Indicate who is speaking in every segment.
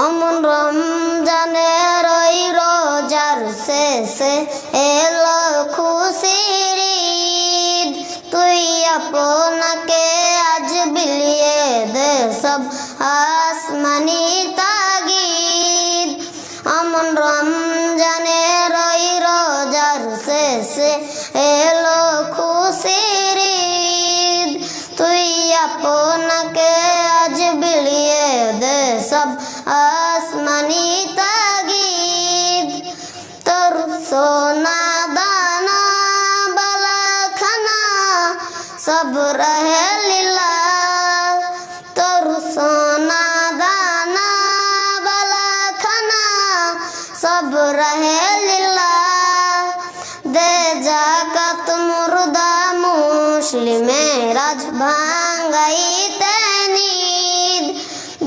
Speaker 1: অমন রমজানের ওই রোজার শেষে এলো খুশির ঈদ। তুই আপনাকে আজ বিলিয়ে দে সব আসমানি তাগিদ। অমন রমজানের ওই রোজার শেষে এলো খুশির ঈদ। তুই আপনাকে আজ বিলিয়ে দে সব আসমানি তাগিদ। তোর সোনা দানা বালা খানা সব রহে লীলা। তোর সোনা দানা বালা খানা সব রহে লীলা। দে জাকাত মুর্দা মুসলিমের আজ ভাঙ্গাইতে নিদ।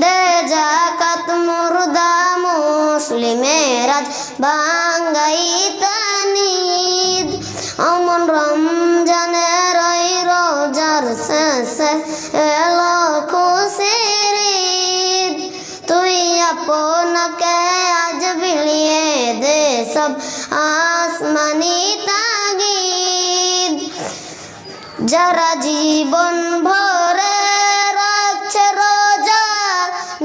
Speaker 1: দে জাকাত মুর্দা মুসলিমের আজ ভাঙ্গাইতে নিদ। অমন রমজানের ওই রোজার শেষে এলো খুশির ঈদ। তুই আপনাকে আজ বিলিয়ে দে সব আসমানি তাগিদ। যারা জীবন ভরে রাখছে রোজা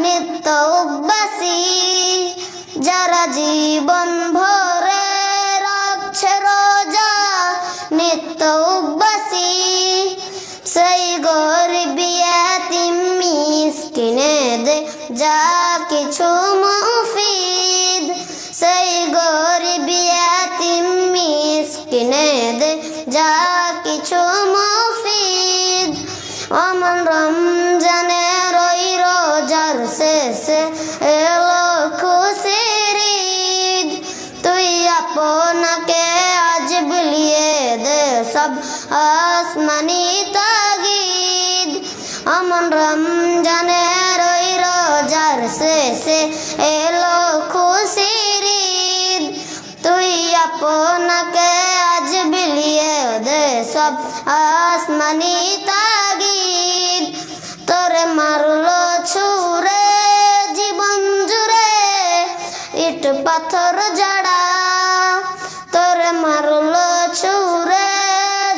Speaker 1: নিত্য উপবাসী। যারা জীবন ভরে রাখছে রোজা নিত্য উপবাসী। সেই গরিব ইয়াতীম মিসকিনে দে যা কিছু মুফিদ। সেই গরিব ইয়াতীম মিসকিনে দে যা কিছু মুফিদ। অমন রমজানের ওই রোজার শেষে এলো খুশির ঈদ। তুই আপনাকে আজ বিলিয়ে দে সব আসমানি তাগিদ। অমন রমজানের ওই রোজার শেষে এলো খুশির ঈদ। তুই আপনাকে আজ বিলিয়ে দে সব আসমানি তাগিদ। তোরে মারলো ছুরে জীবন জুড়ে ইট পাথর জড়া। তোরে মারলো ছুরে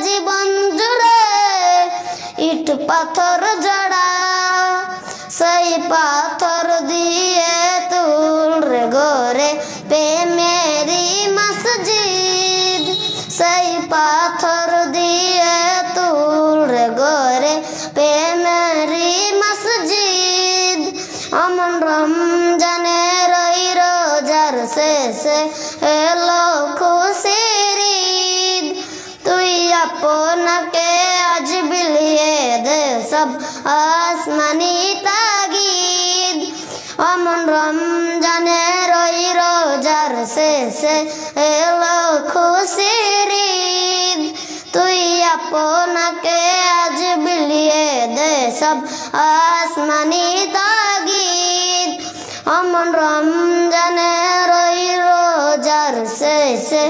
Speaker 1: জীবন জুড়ে ইট পাথর জড়া। সেই পাথর দিয়ে তুলরে গোরে প্রেমেরি মসজিদ। সেই পাথর দিয়ে তুলরে গোরে প্রেমেরি মসজিদ। অমন রমজানের ওই রোজার শেষে এলো খুশির ঈদ। তুই আপনাকে আজ বিলিয়ে দে সব আসমানি তাগিদ। অমন রমজানের ওই রোজার শেষে এলো খুশির ঈদ। তুই আপনাকে আজ বিলিয়ে দে সব আসমানি তাগিদ। অমন রমজানের ওই রোজার শেষে